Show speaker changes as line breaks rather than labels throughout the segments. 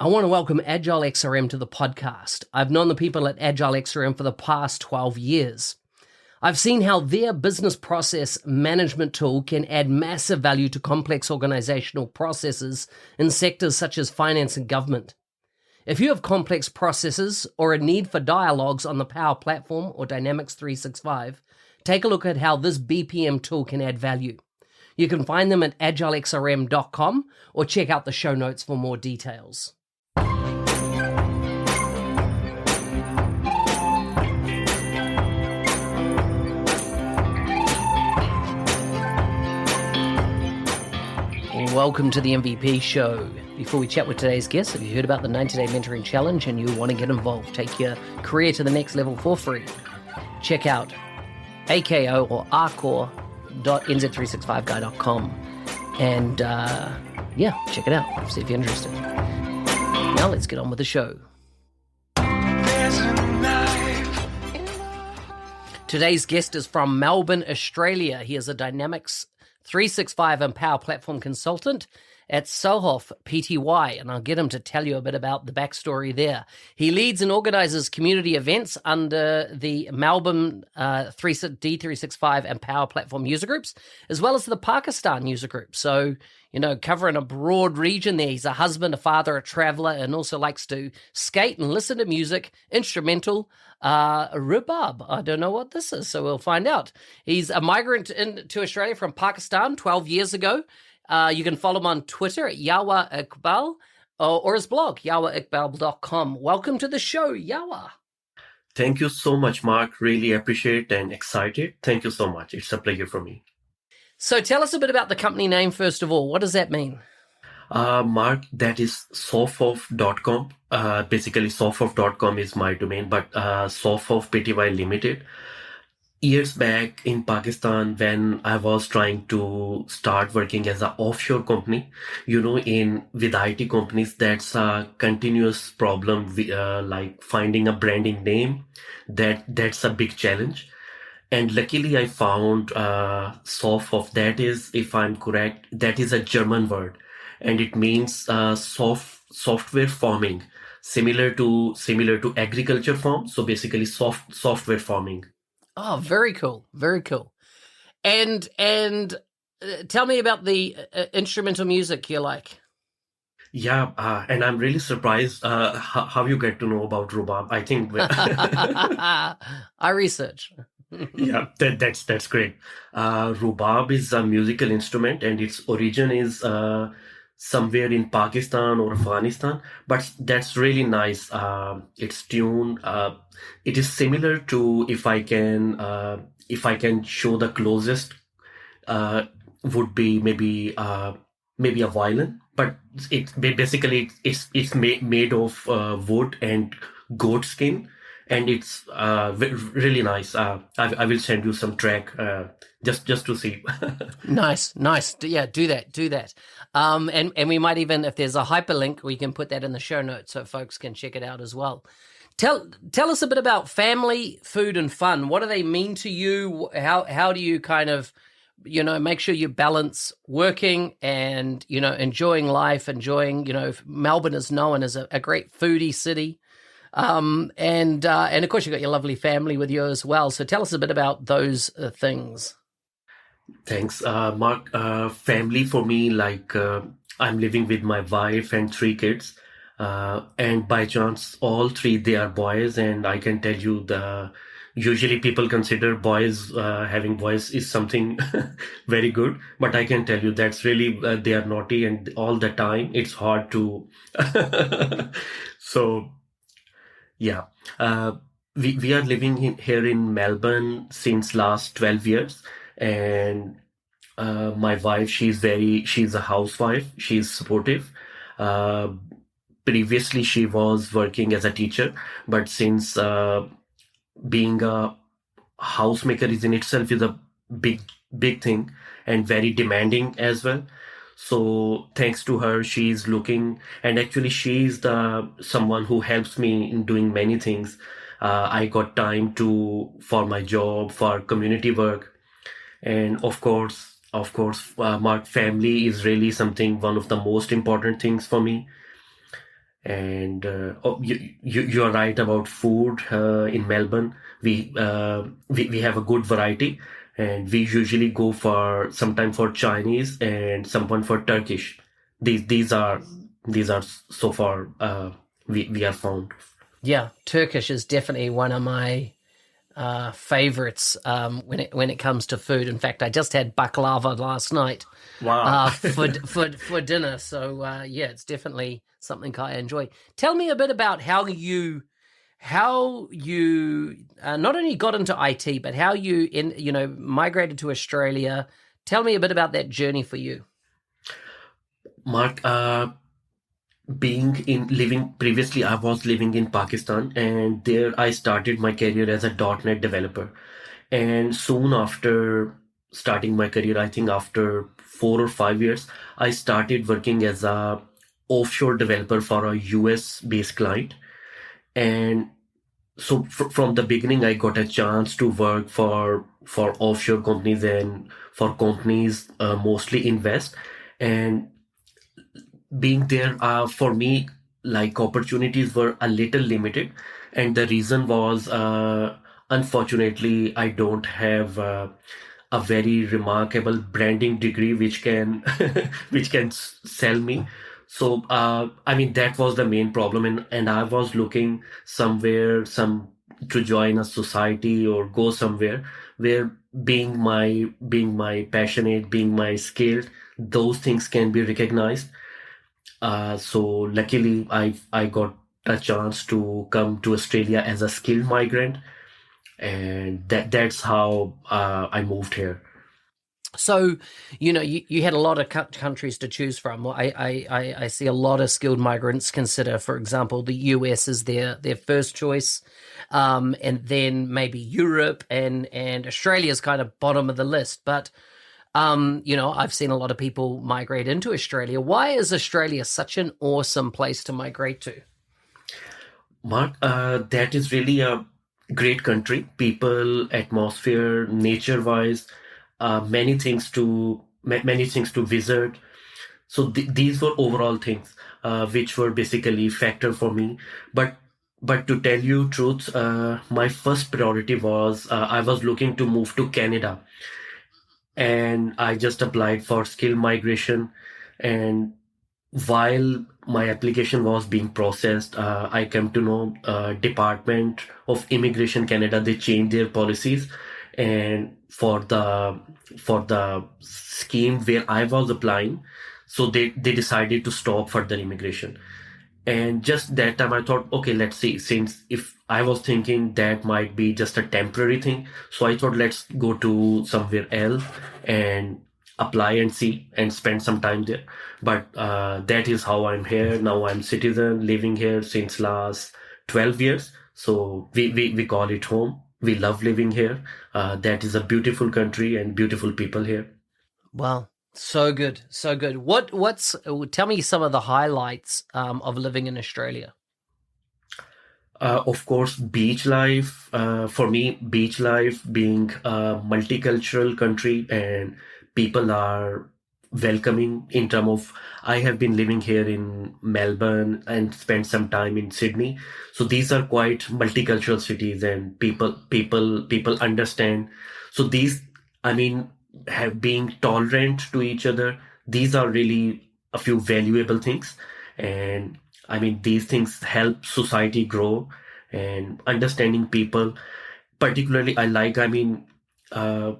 I want to welcome Agile XRM to the podcast. I've known the people at Agile XRM for the past 12 years. I've seen how their business process management tool can add massive value to complex organizational processes in sectors such as finance and government. If you have complex processes or a need for dialogues on the Power Platform or Dynamics 365, take a look at how this BPM tool can add value. You can find them at agilexrm.com or check out the show notes for more details. Welcome to the MVP show. Before we chat with today's guest, have you heard about the 90-day mentoring challenge and you want to get involved? Take your career to the next level for free. Check out AKO or arcor.nz365guy.com and check it out. See if you're interested. Now let's get on with the show. Today's guest is from Melbourne, Australia. He is a Dynamics 365 and Power Platform consultant at Sohoff Pty, and I'll get him to tell you a bit about the backstory there. He leads and organizes community events under the Melbourne D365 and Power Platform user groups, as well as the Pakistan user group. So, covering a broad region there. He's a husband, a father, a traveler, and also likes to skate and listen to music, instrumental, Rubab. I don't know what this is, so we'll find out. He's a migrant into Australia from Pakistan 12 years ago. You can follow him on Twitter at Yawer Iqbal or his blog, yaweriqbal.com. Welcome to the show, Yawer.
Thank you so much, Mark. Really appreciate and excited. Thank you so much. It's a pleasure for me.
So tell us a bit about the company name, first of all. What does that mean?
Mark, that is sohoff.com. Basically, sohoff.com is my domain, but Sohoff Pty Limited. Years back in Pakistan, when I was trying to start working as an offshore company, with IT companies, that's a continuous problem, like finding a branding name. That's a big challenge. And luckily, I found Sohoff. That is, if I'm correct, that is a German word, and it means software farming, similar to agriculture farm. So basically, software farming.
Oh, very cool. Very cool. And tell me about the instrumental music you like.
Yeah, and I'm really surprised how you get to know about Rubab. I think
I research.
Yeah, that's great. Rubab is a musical instrument, and its origin is somewhere in Pakistan or Afghanistan. But that's really nice. Its tune. It is similar to, if I can show the closest, would be maybe a violin. But it's made of wood and goat skin. And it's really nice. I will send you some track just to see.
Nice. Yeah, do that. And we might even, if there's a hyperlink, we can put that in the show notes so folks can check it out as well. Tell us a bit about family, food, and fun. What do they mean to you? How do you kind of, make sure you balance working and, enjoying life, Melbourne is known as a great foodie city. And of course, you've got your lovely family with you as well. So tell us a bit about those things.
Thanks, Mark. Family for me, I'm living with my wife and 3 kids. And by chance, all 3, they are boys. And I can tell you usually people consider boys, having boys is something very good. But I can tell you that's really, they are naughty, and all the time it's hard to, so. Yeah, we are living here in Melbourne since last 12 years, and my wife, she's a housewife. She's supportive. Previously, she was working as a teacher, but since being a housemaker is in itself is a big thing and very demanding as well. So thanks to her, she's looking, and actually she's someone who helps me in doing many things. I got time for my job, for community work, and of course, my family is really one of the most important things for me. And you are right about food in Melbourne. We have a good variety, and we usually go for sometime for Chinese and someone for Turkish. These are so far we are found.
Yeah, Turkish is definitely one of my favorites when it comes to food. In fact, I just had baklava last night
Wow.
for dinner. So yeah, it's definitely something I enjoy. Tell me a bit about how you not only got into IT, but how you migrated to Australia. Tell me a bit about that journey for you.
Mark, being in living previously, I was living in Pakistan, and there I started my career as a .NET developer. And soon after starting my career, I think after 4 or 5 years, I started working as a offshore developer for a US based client. And so from the beginning, I got a chance to work for offshore companies and for companies mostly in West. And being there for me, like opportunities were a little limited, and the reason was unfortunately I don't have a very remarkable branding degree which can which can sell me. So I mean that was the main problem, and I was looking somewhere some to join a society or go somewhere where being my passionate, being my skilled, those things can be recognized. So luckily, I got a chance to come to Australia as a skilled migrant, and that's how I moved here.
So, you had a lot of countries to choose from. Well, I see a lot of skilled migrants consider, for example, the US is their first choice, and then maybe Europe and Australia's kind of bottom of the list. But I've seen a lot of people migrate into Australia. Why is Australia such an awesome place to migrate to?
Mark, that is really a great country. People, atmosphere, nature-wise, many things to visit. So these were overall things which were basically factor for me. But but to tell you truth, my first priority was I was looking to move to Canada, and I just applied for skill migration. And while my application was being processed, I came to know Department of Immigration Canada, they changed their policies, and for the scheme where I was applying, so they decided to stop further immigration. And just that time, I thought, okay, let's see. Since if I was thinking that might be just a temporary thing, so I thought let's go to somewhere else and apply and see and spend some time there. But that is how I'm here now. I'm citizen living here since last 12 years. So we call it home. We love living here. That is a beautiful country and beautiful people here.
Well, so good, so good. Tell me some of the highlights of living in Australia.
Of course, beach life. For me, beach life being a multicultural country and people are welcoming in terms of I have been living here in Melbourne and spent some time in Sydney. So these are quite multicultural cities and people understand. So these, I mean, have being tolerant to each other. These are really a few valuable things. And I mean, these things help society grow and understanding people. Particularly, I mean, uh,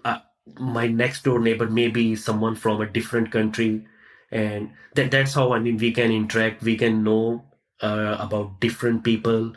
uh, my next door neighbor may be someone from a different country, and that's how I mean we can interact. We can know about different people,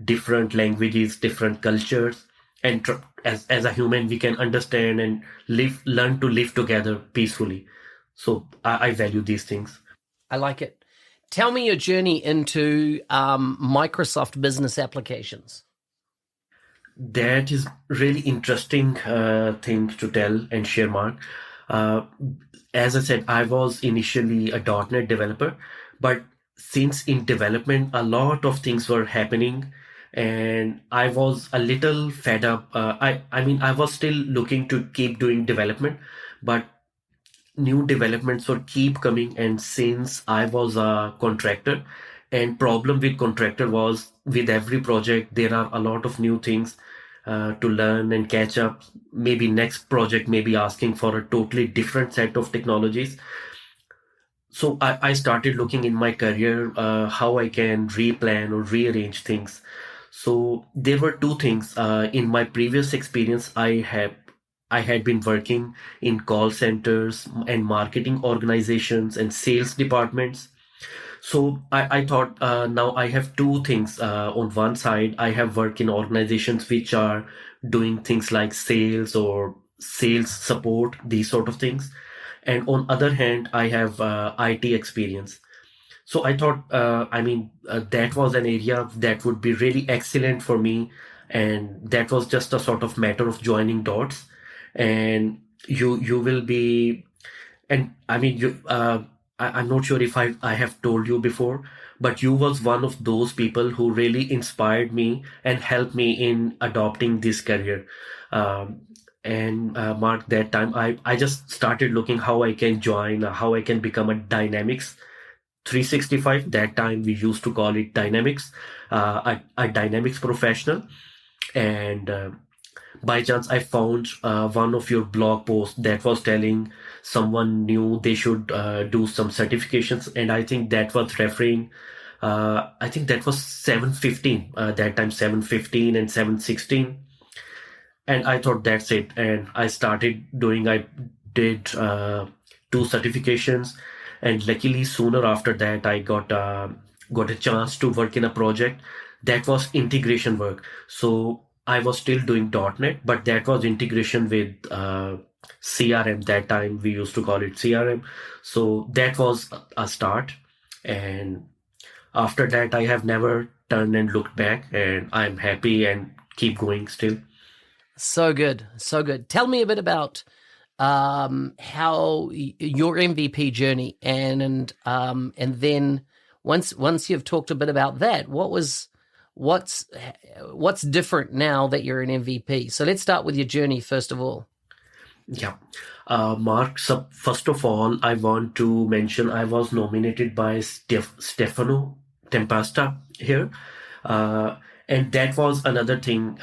different languages, different cultures, and as a human, we can understand and learn to live together peacefully. So I value these things.
I like it. Tell me your journey into Microsoft business applications.
That is really interesting thing to tell and share, Mark. Uh, as I said, I was initially a .NET developer, but since in development, a lot of things were happening, and I was a little fed up. I mean, I was still looking to keep doing development, but new developments would keep coming. And since I was a contractor, And problem with contractor was with every project, there are a lot of new things to learn and catch up. Maybe next project may be asking for a totally different set of technologies. So I started looking in my career how I can replan or rearrange things. So there were two things. In my previous experience, I had been working in call centers and marketing organizations and sales departments. So I thought now I have two things. On one side, I have worked in organizations which are doing things like sales or sales support, these sort of things. And on other hand, I have IT experience. So I thought, that was an area that would be really excellent for me. And that was just a sort of matter of joining dots. And you will be, and I mean, I'm not sure if I have told you before, but you was one of those people who really inspired me and helped me in adopting this career. Um, and Mark, that time I just started looking how I can join, how I can become a Dynamics 365. That time we used to call it Dynamics, a Dynamics professional. And by chance, I found one of your blog posts that was telling someone new they should do some certifications, and I think that was referring. I think that was 715 that time, 715 and 716, and I thought that's it, and I started doing. I did two certifications, and luckily sooner after that I got a chance to work in a project that was integration work. So I was still doing .NET, but that was integration with CRM. That time we used to call it CRM. So that was a start, and after that I have never turned and looked back, and I'm happy and keep going still.
So good, so good. Tell me a bit about how your MVP journey, and then once you've talked a bit about that, what's different now that you're an MVP? So let's start with your journey first of all.
Yeah. Mark, so first of all, I want to mention I was nominated by Stefano Tempesta here. Uh, and that was another thing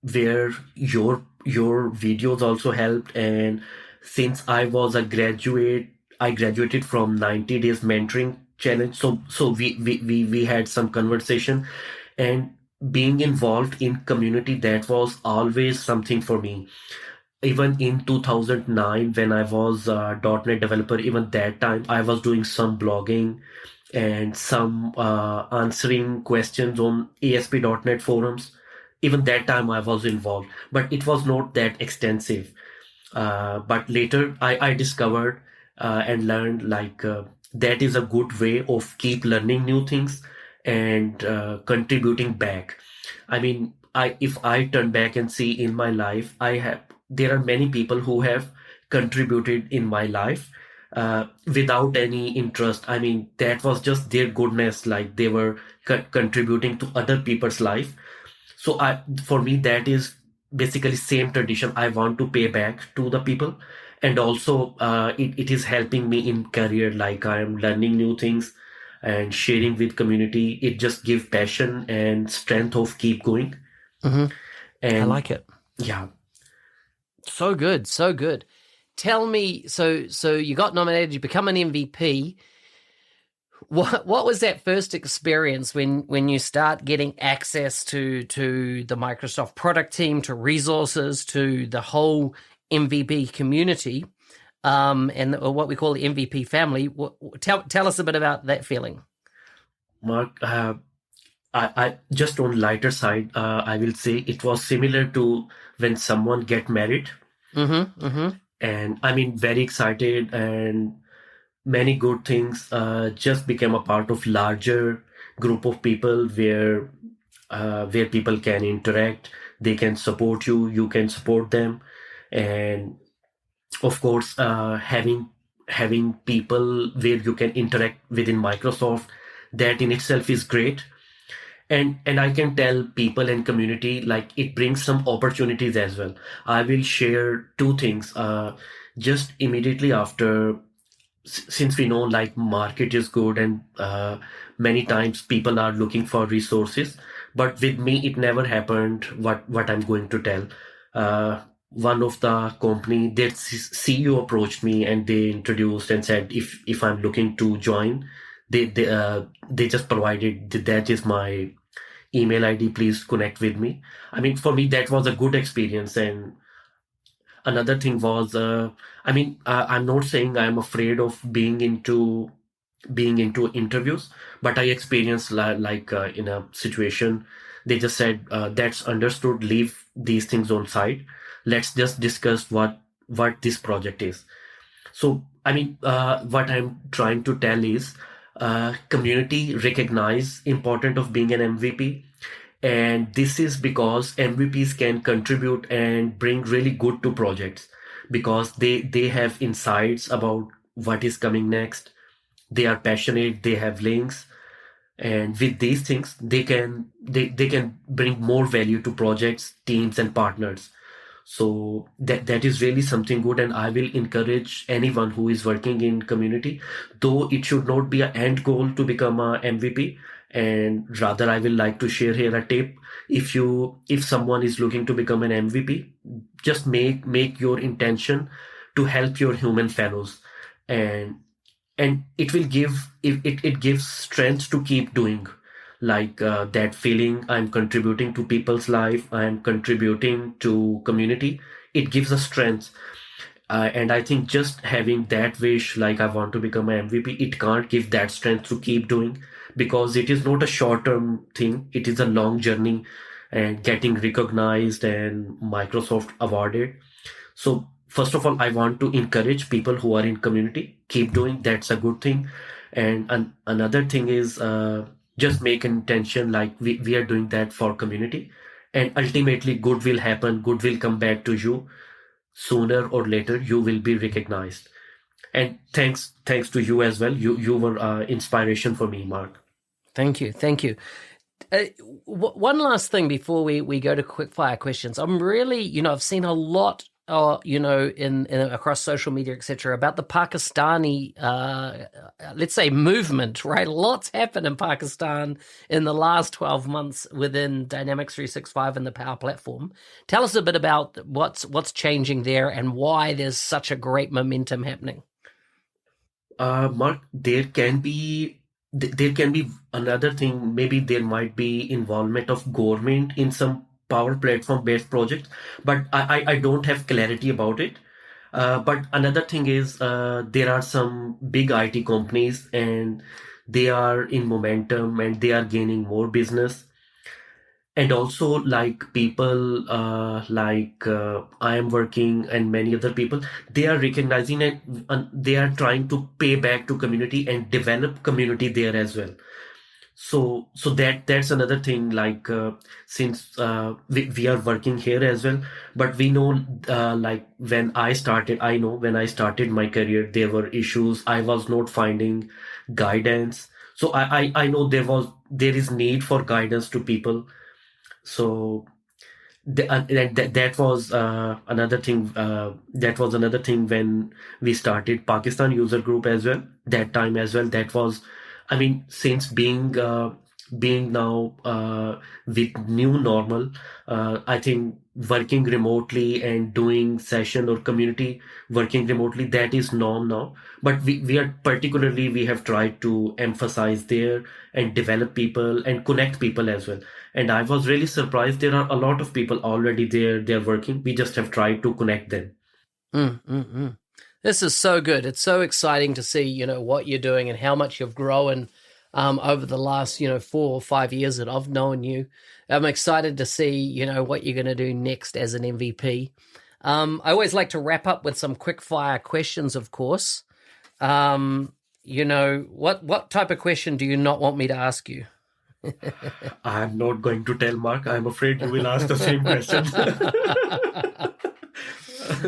where your videos also helped. And since I was a graduate, I graduated from 90 days mentoring challenge. So we had some conversation, and being involved in community, that was always something for me. Even in 2009 when I was a .NET developer, even that time I was doing some blogging and some answering questions on ASP.NET forums. Even that time I was involved, but it was not that extensive. But later I discovered and learned that is a good way of keep learning new things and contributing back. I mean, if I turn back and see in my life, there are many people who have contributed in my life without any interest. I mean, that was just their goodness, like they were contributing to other people's life. So for me, that is basically same tradition. I want to pay back to the people, and also it is helping me in career. Like I am learning new things and sharing with community. It just gives passion and strength of keep going.
Mm-hmm.
And
I like it.
Yeah.
So good, so good. Tell me, so you got nominated, you become an MVP. What was that first experience when you start getting access to the Microsoft product team, to resources, to the whole MVP community, and what we call the MVP family? Tell us a bit about that feeling.
Mark, I just on lighter side, I will say it was similar to when someone get married.
Mm-hmm, mm-hmm.
And I mean, very excited, and many good things just became a part of larger group of people where people can interact, they can support you, you can support them, and of course, having people where you can interact within Microsoft, that in itself is great. And I can tell people and community, like, it brings some opportunities as well. I will share two things. Just immediately after, since we know like market is good and Many times people are looking for resources, but with me, it never happened. What I'm going to tell. One of the company, their CEO approached me and they introduced and said if I'm looking to join, they just provided that is my email ID. Please connect with me. I mean, for me, that was a good experience. And another thing was, I'm not saying I'm afraid of being into interviews, but I experienced in a situation, they just said, "That's understood. Leave these things on side. Let's just discuss what this project is." So, what I'm trying to tell is, community recognize important of being an MVP, and this is because MVPs can contribute and bring really good to projects because they have insights about what is coming next. They are passionate, they have links, and with these things they can bring more value to projects, teams, and partners. So that is really something good, and I will encourage anyone who is working in community, though it should not be an end goal to become a MVP. And rather, I will like to share here a tip. If someone is looking to become an MVP, just make your intention to help your human fellows, and it will it gives strength to keep doing, like that feeling, I'm contributing to people's life, I'm contributing to community. It gives us strength, and I think just having that wish, like I want to become an MVP, it can't give that strength to keep doing, because it is not a short term thing, it is a long journey. And getting recognized and Microsoft awarded, so first of all, I want to encourage people who are in community, keep doing. That's a good thing. And another thing is, just make an intention, like we are doing that for community, and ultimately good will happen. Good will come back to you sooner or later. You will be recognized. And thanks to you as well. You were inspiration for me, Mark.
Thank you. One last thing before we go to quick fire questions. I'm really, I've seen a lot, in across social media, etc., about the Pakistani, let's say, movement, right? Lots happened in Pakistan in the last 12 months within Dynamics 365 and the Power Platform. Tell us a bit about what's changing there and why there's such a great momentum happening.
Mark, there can be another thing. Maybe there might be involvement of government in some Power Platform based projects, but I don't have clarity about it. But another thing is, there are some big IT companies and they are in momentum and they are gaining more business. And also, like people, I am working and many other people, they are recognizing it and they are trying to pay back to community and develop community there as well. So that's another thing, like since we are working here as well, but we know, like I know when I started my career, there were issues. I was not finding guidance. So I know there is need for guidance to people. So that was another thing. That was another thing when we started Pakistan user group as well. That time as well. That was, since being now with new normal, I think working remotely and doing session or community working remotely, that is norm now. But we have tried to emphasize there and develop people and connect people as well. And I was really surprised. There are a lot of people already there. They're working. We just have tried to connect them.
This is so good. It's so exciting to see, what you're doing and how much you've grown over the last, 4 or 5 years that I've known you. I'm excited to see, what you're going to do next as an MVP. I always like to wrap up with some quick fire questions, of course. What type of question do you not want me to ask you?
I'm not going to tell, Mark. I'm afraid you will ask the same question.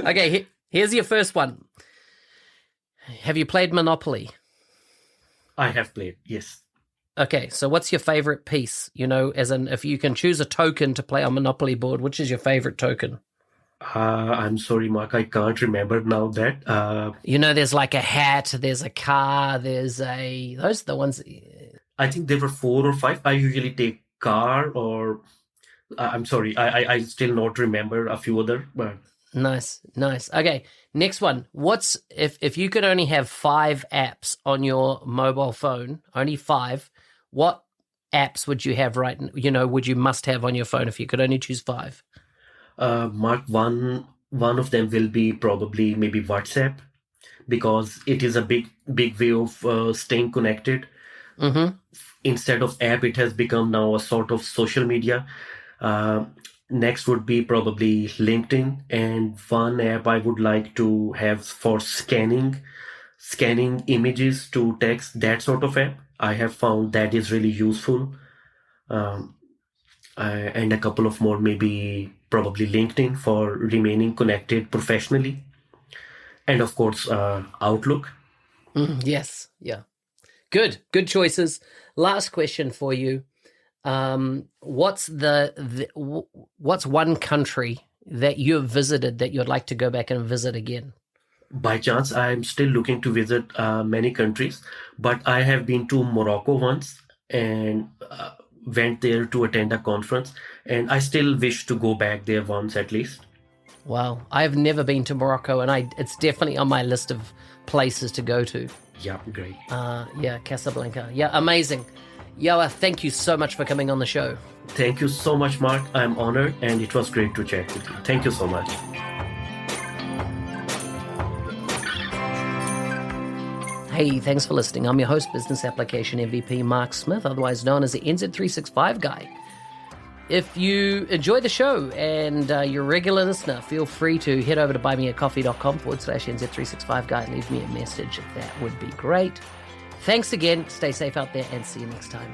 Okay, here's your first one. Have you played Monopoly?
I have played, yes.
Okay, so what's your favorite piece? As in, if you can choose a token to play on Monopoly board, which is your favorite token?
I'm sorry, Mark, I can't remember now that.
There's like a hat, there's a car, those are the ones.
I think there were 4 or 5. I usually take car or I'm sorry, I still not remember a few other, but
Nice. Okay, next one. What's if you could only have 5 apps on your mobile phone, only 5, what apps would you have would you must have on your phone if you could only choose 5?
Mark, one of them will be probably maybe WhatsApp because it is a big way of staying connected.
Mm-hmm.
Instead of app, it has become now a sort of social media. Uh, Next would be probably LinkedIn, and one app I would like to have for scanning images to text, that sort of app. I have found that is really useful. Um, and a couple of more, maybe probably LinkedIn for remaining connected professionally, and of course Outlook.
Yes. Yeah. Good choices. Last question for you. What's what's one country that you have visited that you'd like to go back and visit again?
By chance, I'm still looking to visit many countries, but I have been to Morocco once and went there to attend a conference, and I still wish to go back there once at least.
Wow, I've never been to Morocco, and it's definitely on my list of places to go to.
Yeah, great.
Yeah, Casablanca. Yeah, amazing. Yawer, thank you so much for coming on the show.
Thank you so much, Mark. I'm honored, and it was great to chat with you. Thank you so much.
Hey, thanks for listening. I'm your host, Business Application MVP Mark Smith, otherwise known as the NZ365 guy. If you enjoy the show and you're a regular listener, feel free to head over to buymeacoffee.com/NZ365 guy and leave me a message. That would be great. Thanks again. Stay safe out there and see you next time.